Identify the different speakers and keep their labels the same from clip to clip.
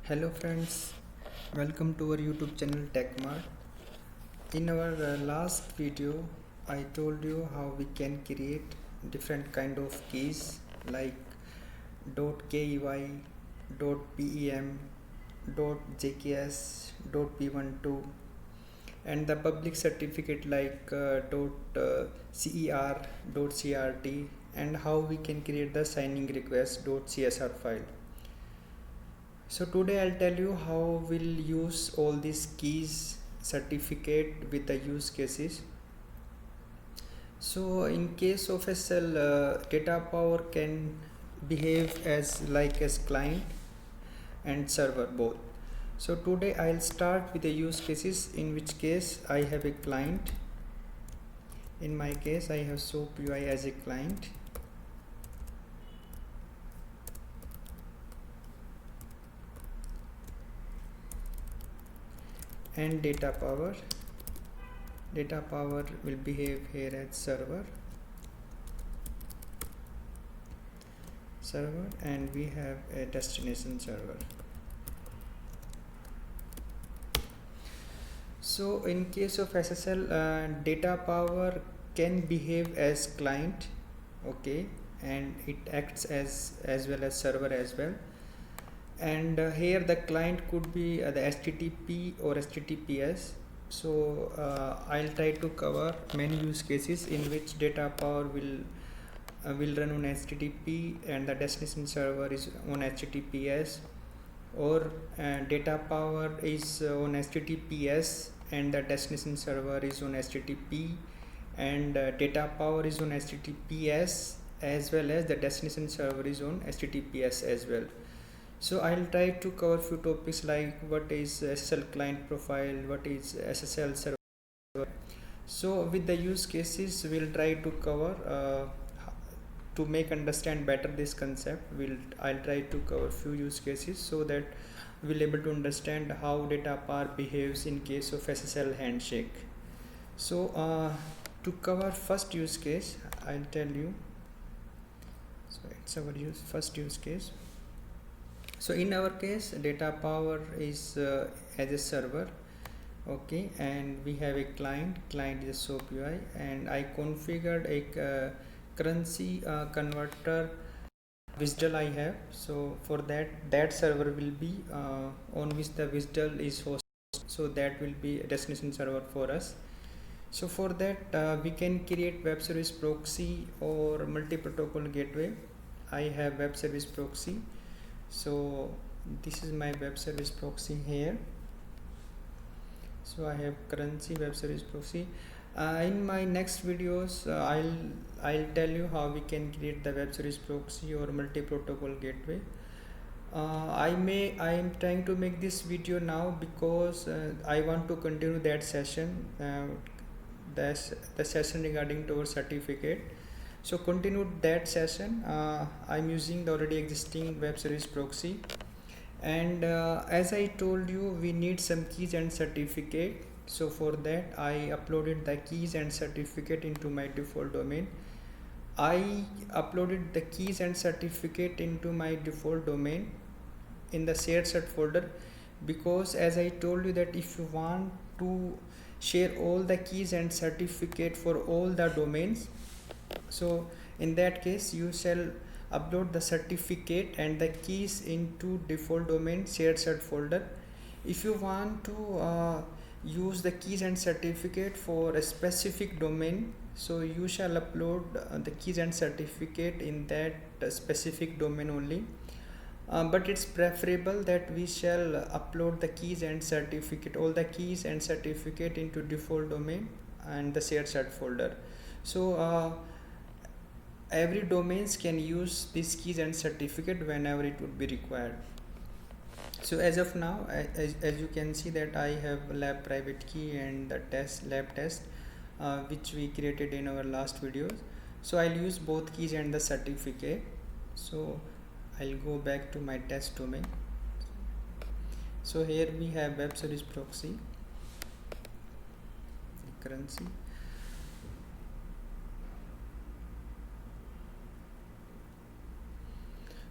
Speaker 1: Hello friends, welcome to our YouTube channel TechMart. In our last video, I told you how we can create different kind of keys like .key, .pem, .jks, .p12 and the public certificate like .cer, .crt and how we can create the signing request .csr file. So today I'll tell you how we'll use all these keys certificate with the use cases. So in case of SL, data power can behave as client and server both. So today I'll start with the use cases, in which case I have a client. In my case I have SOAP UI as a client. And data power will behave here as server, and we have a destination server. So in case of SSL, data power can behave as client, okay, and it acts as well as server as well. And here the client could be the HTTP or HTTPS. So I'll try to cover many use cases in which data power will run on HTTP and the destination server is on HTTPS, or data power is on HTTPS and the destination server is on HTTP, and data power is on HTTPS as well as the destination server is on HTTPS as well. So I'll try to cover few topics like what is SSL client profile, what is SSL server. So with the use cases we'll try to cover to make understand better this concept. I'll try to cover few use cases so that we'll able to understand how data power behaves in case of SSL handshake. So to cover first use case, I'll tell you. So it's our first use case. So in our case data power is as a server, okay, and we have a client is a SOAP UI, and I configured a currency converter WSDL I have. So for that server will be on which the WSDL is hosted, so that will be a destination server for us. So for that we can create web service proxy or multi-protocol gateway. I have web service proxy, so this is my web service proxy here. So I have currency web service proxy. In my next videos I'll tell you how we can create the web service proxy or multi-protocol gateway. I am trying to make this video now because I want to continue that session, the session regarding to our certificate. So continue that session. I'm using the already existing web service proxy, and as I told you, we need some keys and certificate. So for that I uploaded the keys and certificate into my default domain. I uploaded the keys and certificate into my default domain in the shared set folder, because as I told you that if you want to share all the keys and certificate for all the domains, so in that case you shall upload the certificate and the keys into default domain shared set folder. If you want to use the keys and certificate for a specific domain, so you shall upload the keys and certificate in that specific domain only. But it's preferable that we shall upload the keys and certificate, all the keys and certificate into default domain and the shared set folder. So every domains can use these keys and certificate whenever it would be required. So as of now, as you can see that I have lab private key and the lab test which we created in our last videos. So I'll use both keys and the certificate. So I'll go back to my test domain. So here we have web service proxy, currency.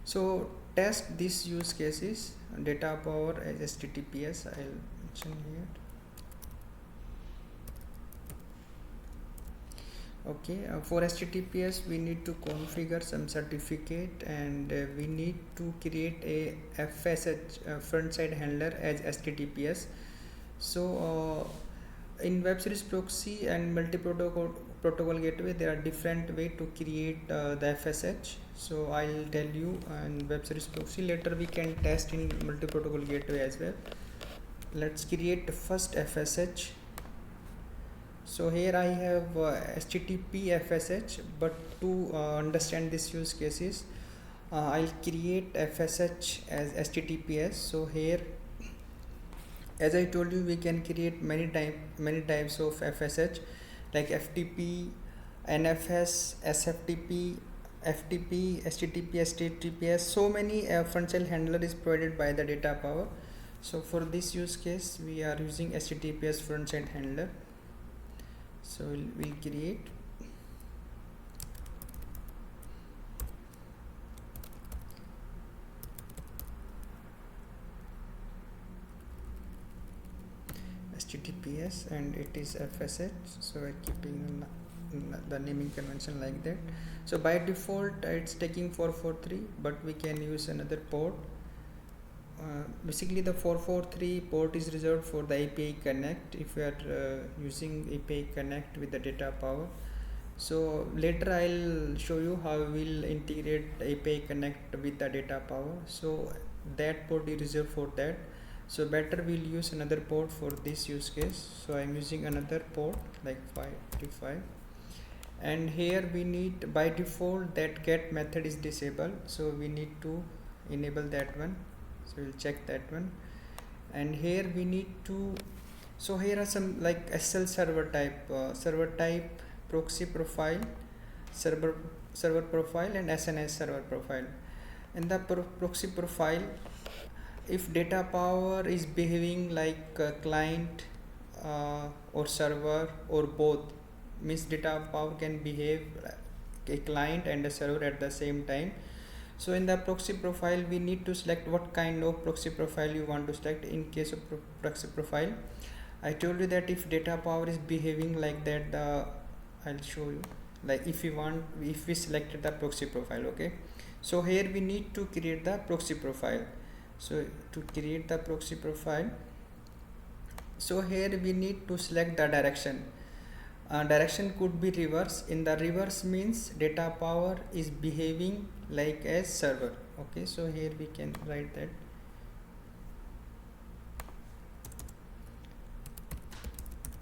Speaker 1: So test these use cases, data power as HTTPS, I'll mention here. Okay, for HTTPS we need to configure some certificate, and we need to create a FSH front side handler as HTTPS. So in web service proxy and multi-protocol gateway, there are different way to create the FSH. So I'll tell you in web service proxy, later we can test in multi-protocol gateway as well. Let's create the first FSH. So here I have HTTP FSH, but to understand this use cases, I'll create FSH as HTTPS. So here, as I told you, we can create many types of FSH, like FTP, NFS, SFTP, FTP, HTTP, HTTPS. So many front-end handler is provided by the data power. So for this use case, we are using HTTPS front-end handler. So we'll create HTTPS and it is FSH. So we're keeping the naming convention like that. So by default it's taking 443, but we can use another port. Basically the 443 port is reserved for the API connect if we are using API connect with the data power. So later I'll show you how we'll integrate API connect with the data power. So that port is reserved for that. So better we'll use another port for this use case. So I'm using another port like 535, and here we need, by default that get method is disabled, so we need to enable that one. So we'll check that one, and here we need to, so here are some like SL server type proxy profile, server profile, and SNS server profile. In the proxy profile, if data power is behaving like a client or server or both, means data power can behave a client and a server at the same time. So in the proxy profile we need to select what kind of proxy profile you want to select. In case of proxy profile, I told you that if data power is behaving like that, I'll show you, like if we selected the proxy profile. Okay, so here we need to create the proxy profile. So to create the proxy profile, so here we need to select the direction. Direction could be reverse. In the reverse means data power is behaving like a server. Okay, so here we can write that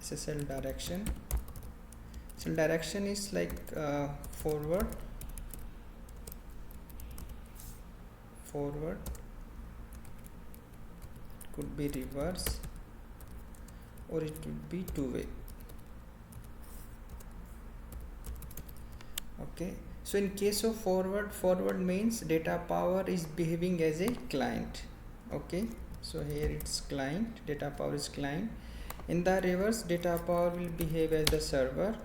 Speaker 1: SSL direction. So direction is like forward, could be reverse, or it would be two-way. Okay, so in case of forward means data power is behaving as a client. Okay, so here it's client, data power is client. In the reverse, data power will behave as the server,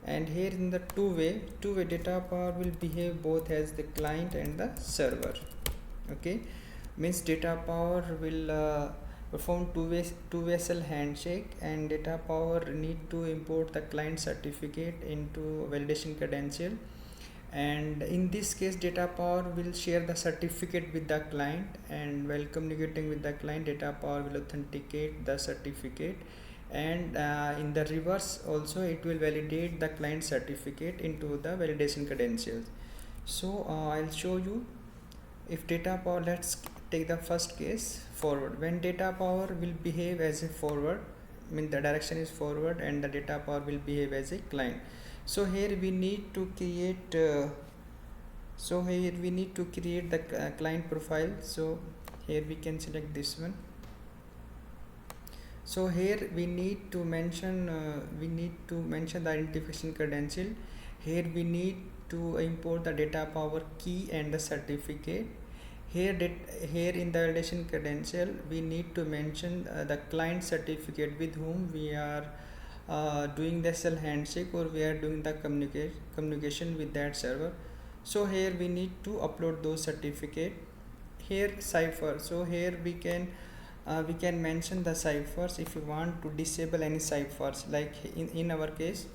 Speaker 1: and here in the two-way data power will behave both as the client and the server. Okay, means data power will perform two-way SL handshake, and data power need to import the client certificate into validation credential, and in this case data power will share the certificate with the client, and while communicating with the client, data power will authenticate the certificate, and in the reverse also it will validate the client certificate into the validation credentials. So I'll show you. If data power, let's take the first case, forward. When data power will behave as a forward, mean the direction is forward, and the data power will behave as a client. So here we need to create the client profile. So here we can select this one. So here we need to mention the identification credential. Here we need to import the data power key and the certificate. Here in the validation credential we need to mention the client certificate with whom we are doing the SL handshake, or we are doing the communication with that server. So here we need to upload those certificate. here cipher. So here we can mention the ciphers if you want to disable any ciphers, like in our case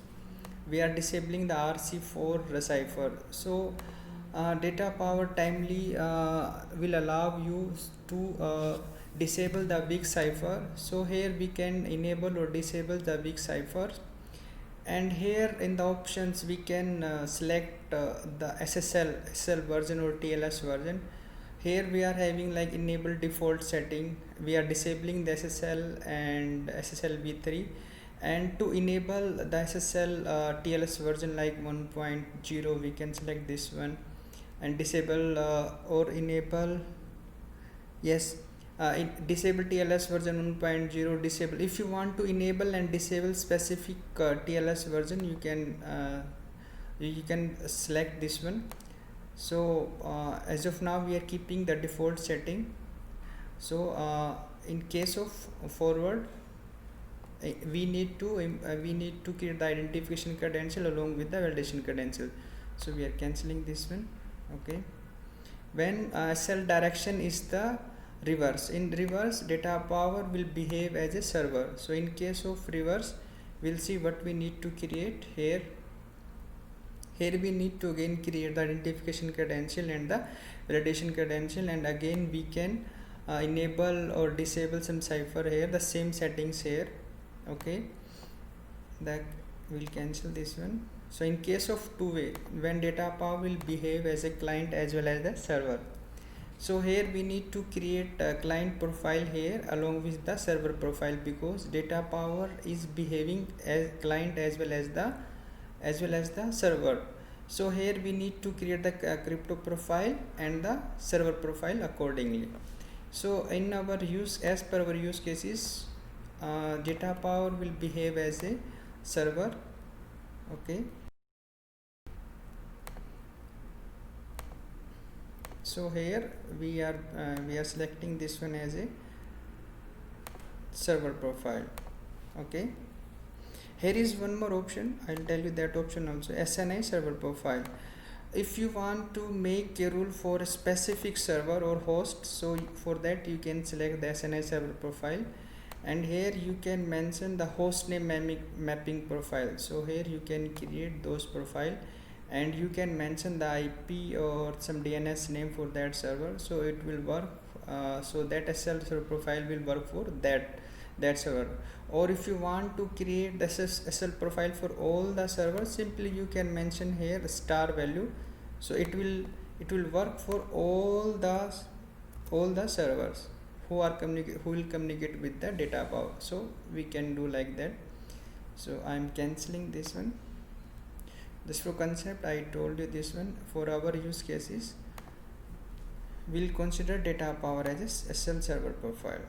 Speaker 1: we are disabling the RC4 cipher. So data power timely will allow you to disable the big cipher. So here we can enable or disable the big cipher, and here in the options we can select the SSL version or TLS version. Here we are having like enable default setting, we are disabling the SSL and SSL v3, and to enable the SSL TLS version like 1.0 we can select this one and disable or enable, yes, disable TLS version 1.0 disable. If you want to enable and disable specific TLS version, you can select this one. So as of now we are keeping the default setting. So in case of forward, we need to create the identification credential along with the validation credential. So we are cancelling this one. Okay, when cell direction is the reverse, in reverse data power will behave as a server. So in case of reverse, we'll see what we need to create here. Here we need to again create the identification credential and the validation credential, and again we can enable or disable some cipher here, the same settings here. Okay, that will cancel this one. So in case of two-way, when data power will behave as a client as well as the server. So here we need to create a client profile here along with the server profile, because data power is behaving as client as well as the server. So here we need to create the crypto profile and the server profile accordingly. So in our as per our use cases, data power will behave as a server. Okay, so here we are selecting this one as a server profile. Okay, here is one more option, I'll tell you that option also, SNI server profile. If you want to make a rule for a specific server or host, so for that you can select the SNI server profile, and here you can mention the host name mapping profile. So here you can create those profile, and you can mention the IP or some DNS name for that server, so it will work. So that SSL server profile will work for that server. Or if you want to create the SSL profile for all the servers, simply you can mention here star value, so it will work for all the servers who will communicate with the data power. So we can do like that. So I am cancelling this one. This for concept I told you this one. For our use cases, we'll consider data power as a SSL server profile.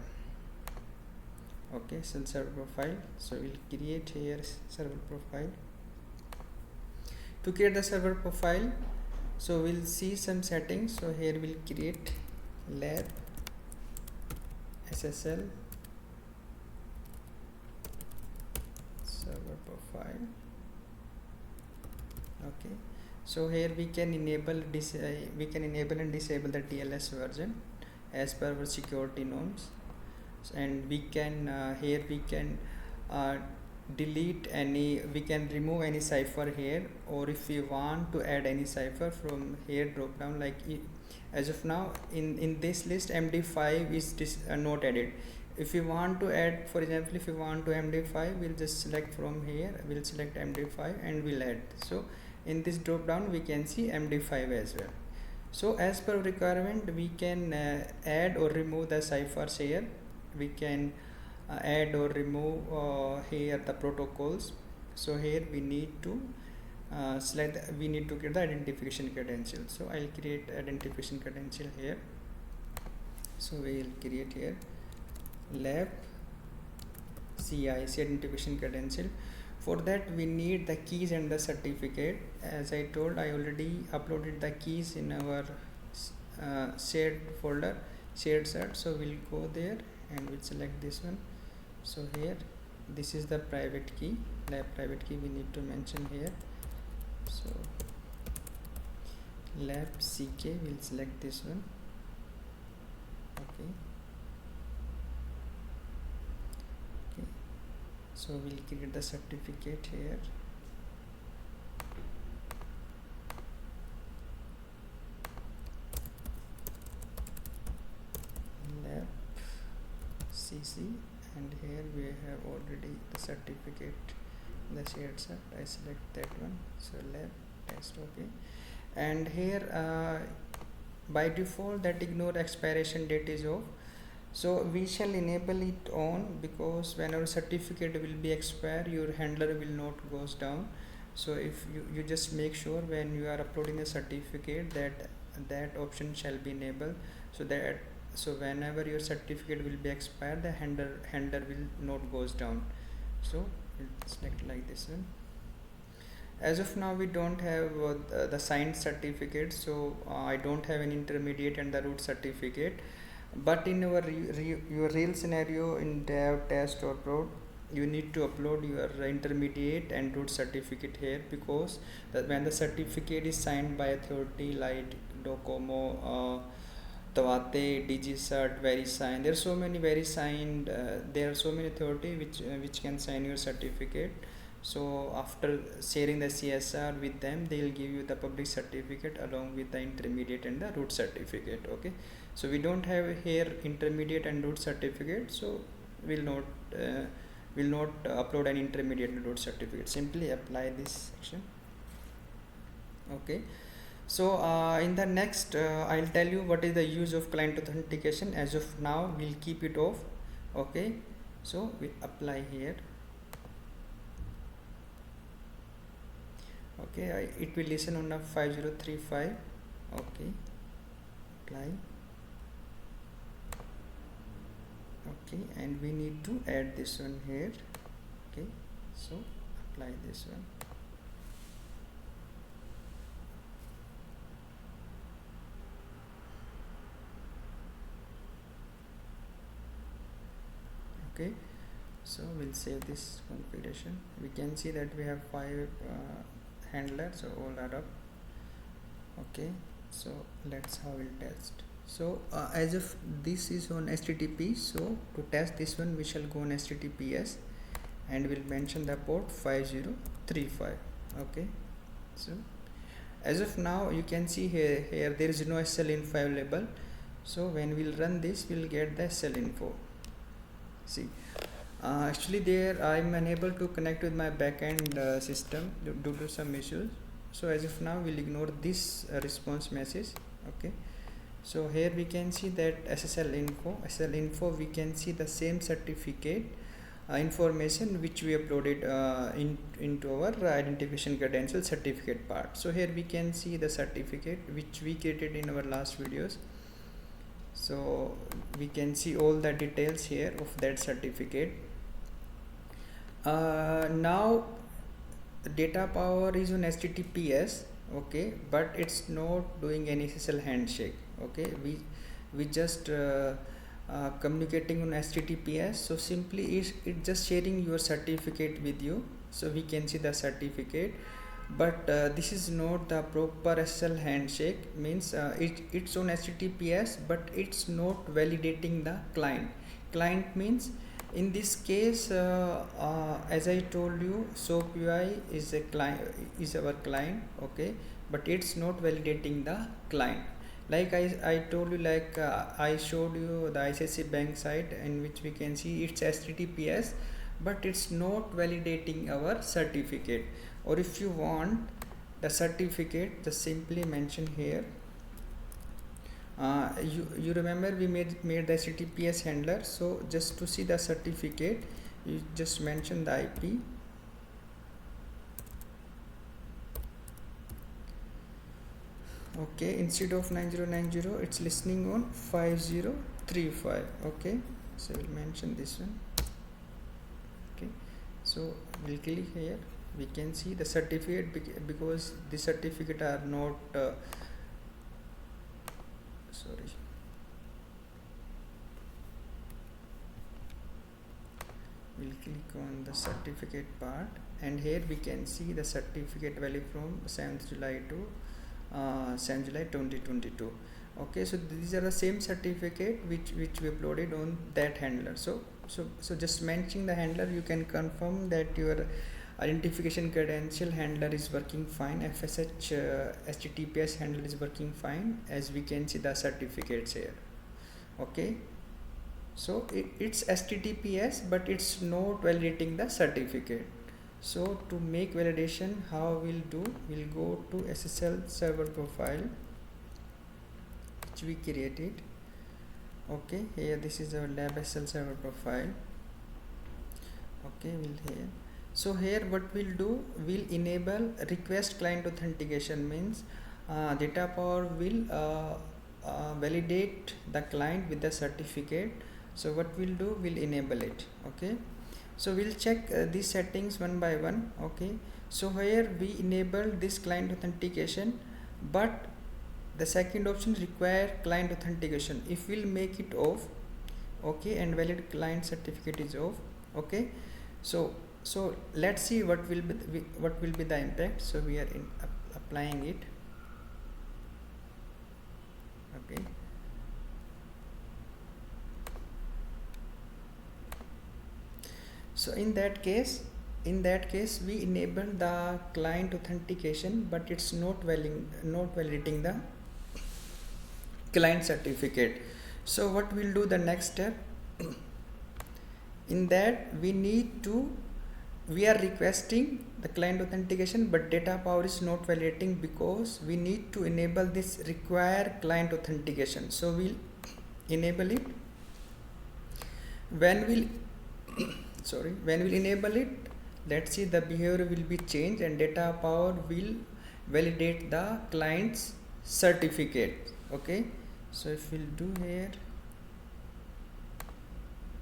Speaker 1: Okay, SSL server profile. So we'll create here server profile. To create the server profile, so we'll see some settings. So here we'll create lab SSL server profile. Okay, so here we can enable and disable the TLS version as per our security norms, and we can here we can we can remove any cipher here, or if we want to add any cipher from here drop down, like as of now in this list MD5 is not added. If you want to add, for example, if you want to MD5, we'll just select from here, we'll select MD5 and we'll add. So in this drop down we can see MD5 as well. So as per requirement, we can add or remove the ciphers here. We can add or remove here the protocols. So here we need to we need to get the identification credential. So I'll create identification credential here. So we'll create here lab CIC identification credential. For that we need the keys and the certificate. As I told, I already uploaded the keys in our shared folder, shared cert. So we'll go there and we'll select this one. So here this is the private key, lab private key we need to mention here. So lab CK, we'll select this one. Okay. Okay, so we'll create the certificate here. Lab CC, and here we have already the certificate, the shared cert. I select that one, so lab test. Okay, and here by default that ignore expiration date is off, so we shall enable it on, because whenever certificate will be expire, your handler will not goes down. So if you just make sure when you are uploading a certificate that option shall be enabled, so that so whenever your certificate will be expired, the handler will not goes down. So we'll select like this one. As of now we don't have the signed certificate, so I don't have an intermediate and the root certificate. But in your real scenario in dev, test or prod, you need to upload your intermediate and root certificate here, because when the certificate is signed by authority like Docomo, Tawate, DigiCert, VeriSign, there are so many VeriSign, there are so many authority which can sign your certificate. So after sharing the CSR with them, they will give you the public certificate along with the intermediate and the root certificate. Okay, so we don't have here intermediate and root certificate, so will not upload an intermediate and root certificate. Simply apply this section. Okay, so in the next I'll tell you what is the use of client authentication. As of now we'll keep it off. Okay, so we apply here. Okay, it will listen on a 5035. Okay, apply. Okay, and we need to add this one here. Okay, so apply this one. Okay, so we'll save this configuration. We can see that we have 5 handlers, so all are up. Okay, so let's how we'll test. So as if this is on HTTP, so to test this one we shall go on HTTPS and we'll mention the port 5035. Okay, so as of now you can see here there is no SSL info available. So when we'll run this, we'll get the SSL info. See, actually there I'm unable to connect with my backend system due to some issues. So as of now we'll ignore this response message. Okay, so here we can see that SSL info we can see the same certificate information which we uploaded into our identification credential certificate part. So here we can see the certificate which we created in our last videos. So we can see all the details here of that certificate. Now data power is on HTTPS. Okay, but it's not doing any SSL handshake. Okay, we just communicating on HTTPS. So simply it just sharing your certificate with you, so we can see the certificate. But this is not the proper SSL handshake, means it's on HTTPS but it's not validating the client means in this case as I told you, SOAP UI is a client, is our client. Okay, but it's not validating the client. Like I told you, like I showed you the ICICI Bank site in which we can see it's HTTPS but it's not validating our certificate. Or if you want the certificate, just simply mention here. You remember we made the HTTPS handler, so just to see the certificate you just mention the IP. Okay, instead of 9090 it's listening on 5035. Okay, so we'll mention this one. Okay, so we'll click here. We can see the certificate because the certificate are not sorry, we'll click on the certificate part, and here we can see the certificate value from 7th July to 7th July 2022. Okay, so these are the same certificate which we uploaded on that handler. So just mentioning the handler, you can confirm that your identification credential handler is working fine. FSH HTTPS handler is working fine, as we can see the certificates here. Okay, so it's HTTPS, but it's not validating the certificate. So to make validation, how we'll do, we'll go to SSL server profile which we created. Okay, here this is our lab SSL server profile. Okay, we'll here. So here what we'll do, we'll enable request client authentication, means Data Power will validate the client with the certificate. So what we'll do, we'll enable it. Okay, so we'll check these settings one by one. Okay, so here we enable this client authentication, but the second option require client authentication. If we'll make it off, okay, and valid client certificate is off. Okay, so let's see what will be the impact. So we are applying it. Okay, so in that case we enable the client authentication, but it's not validating the client certificate. So what we'll do, the next step, in that we are requesting the client authentication, but Data Power is not validating, because we need to enable this require client authentication. So we'll enable it. When we'll enable it, let's see, the behavior will be changed and Data Power will validate the client's certificate. Okay, so if we'll do here,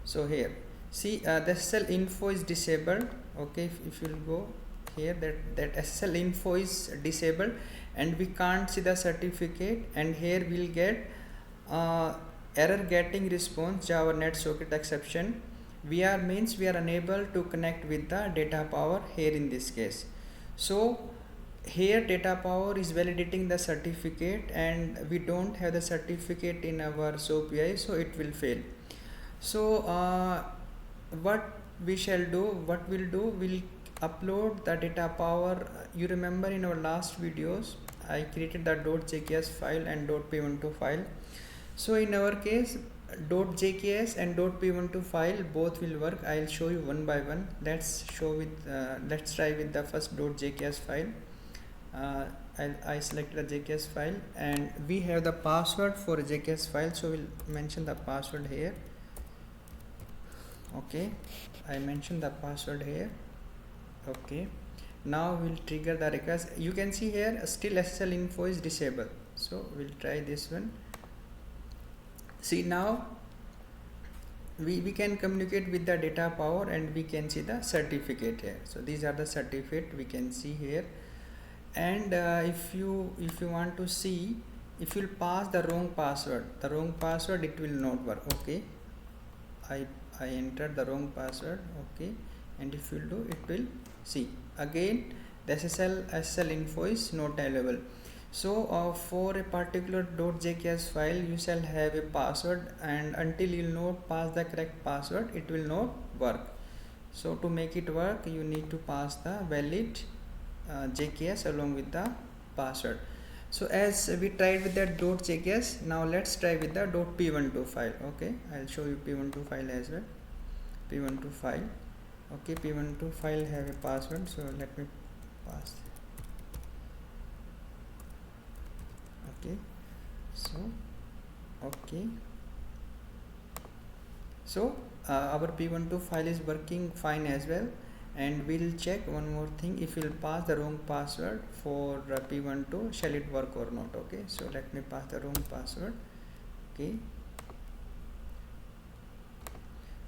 Speaker 1: so here see, the SSL info is disabled. Okay, if you'll go here, that SSL info is disabled and we can't see the certificate, and here we'll get error getting response Java net socket exception. We are unable to connect with the Data Power here in this case. So here Data Power is validating the certificate and we don't have the certificate in our SOAP UI, so it will fail. So what we'll do, we'll upload the Data Power. You remember in our last videos I created the .jks file and .p12 file. So in our case, .jks and .p12 file both will work. I'll show you one by one. Let's try with the first .jks file. I selected a JKS file and we have the password for a JKS file, so we'll mention the password here. Okay, I mentioned the password here. Okay, now we'll trigger the request. You can see here still SSL info is disabled, so we'll try this one. See, now we can communicate with the Data Power and we can see the certificate here. So these are the certificate we can see here. And if you want to see, if you pass the wrong password, it will not work. Okay, I entered the wrong password. Okay, and if you do, it will see again the SSL info is not available. So for a particular .jks file you shall have a password, and until you not pass the correct password it will not work. So to make it work, you need to pass the valid JKS along with the password. So as we tried with that .jks, now let's try with the .p12 file. Okay, I'll show you p12 file as well. P12 file. Okay, p12 file have a password, so let me pass. Okay, so okay, so our p12 file is working fine as well. And we'll check one more thing, if we'll pass the wrong password for p12, shall it work or not. Okay, so let me pass the wrong password. Okay,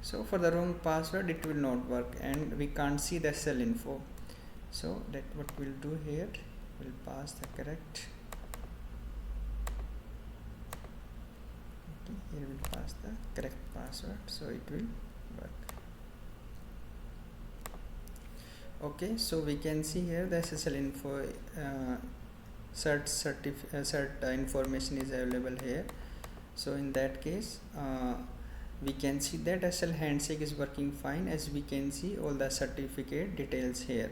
Speaker 1: so for the wrong password it will not work and we can't see the SSL info. So that what we'll do here, we'll pass the correct. Okay, here we'll pass the correct password, so it will work. Okay, so we can see here the SSL info cert information is available here. So in that case, we can see that SL handshake is working fine, as we can see all the certificate details here.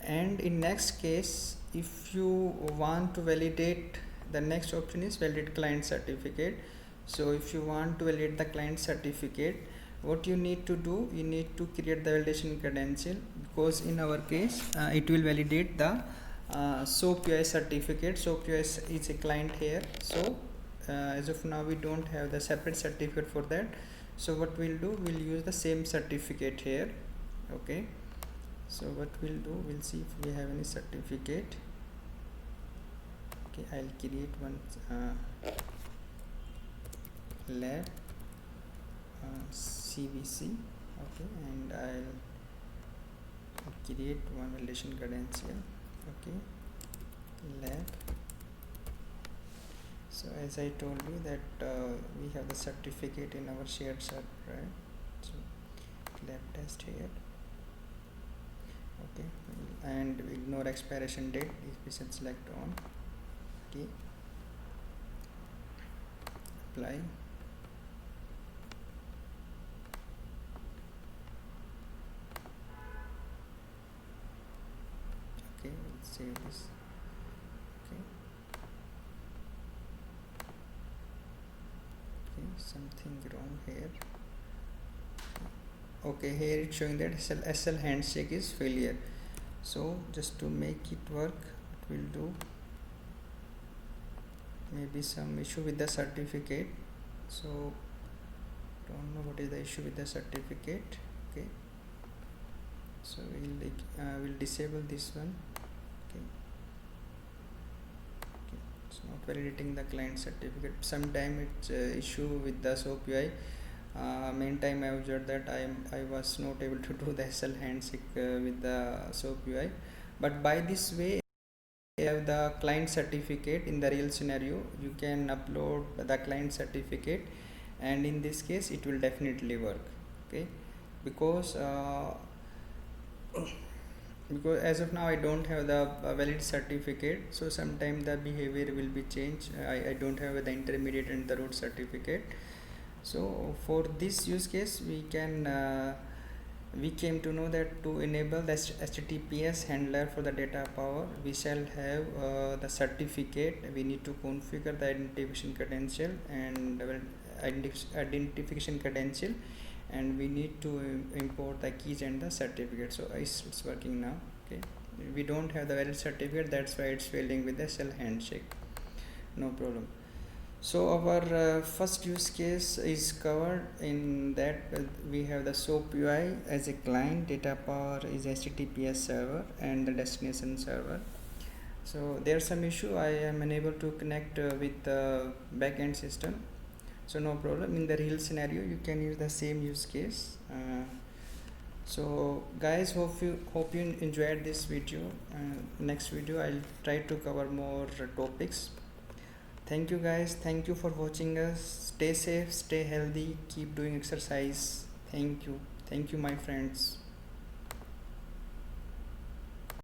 Speaker 1: And in next case, if you want to validate, the next option is validate client certificate. So if you want to validate the client certificate, what you need to do, you need to create the validation credential, because in our case it will validate the SOAP UI certificate. SOAP UI is a client here. So as of now we don't have the separate certificate for that. So what we'll do, we'll use the same certificate here. Okay, so what we'll do, we'll see if we have any certificate. Okay, I'll create one lab CVC. Okay, and I'll create one validation credential. Okay, lab. So as I told you that we have the certificate in our shared server, right? So lab test here. Okay, and we ignore expiration date. We should select on. Okay, apply. Okay, we'll save this. Okay, something wrong here. Okay, here it's showing that SL handshake is failure. So just to make it work, what we'll do, maybe some issue with the certificate. So don't know what is the issue with the certificate. Okay, so we'll disable this one. Okay, it's not validating the client certificate. Sometime it's issue with the SOAP UI. Meantime I observed that I was not able to do the SL handshake with the SOAP UI, but by this way you have the client certificate. In the real scenario you can upload the client certificate, and in this case it will definitely work. Okay, because because as of now I don't have the valid certificate, so sometime the behavior will be changed. I don't have the intermediate and the root certificate. So for this use case we came to know that to enable the HTTPS handler for the data power, we shall have the certificate. We need to configure the identification credential and identification credential, and we need to import the keys and the certificate. So it's working now. Okay, we don't have the valid certificate, that's why it's failing with the SL handshake. No problem. So our first use case is covered. In that we have the SOAP UI as a client, data power is HTTPS server, and the destination server. So there's some issue, I am unable to connect with the backend system. So no problem, in the real scenario you can use the same use case. So guys, hope you enjoyed this video. Next video I'll try to cover more topics. Thank you guys, thank you for watching us. Stay safe, stay healthy, keep doing exercise. Thank you my friends.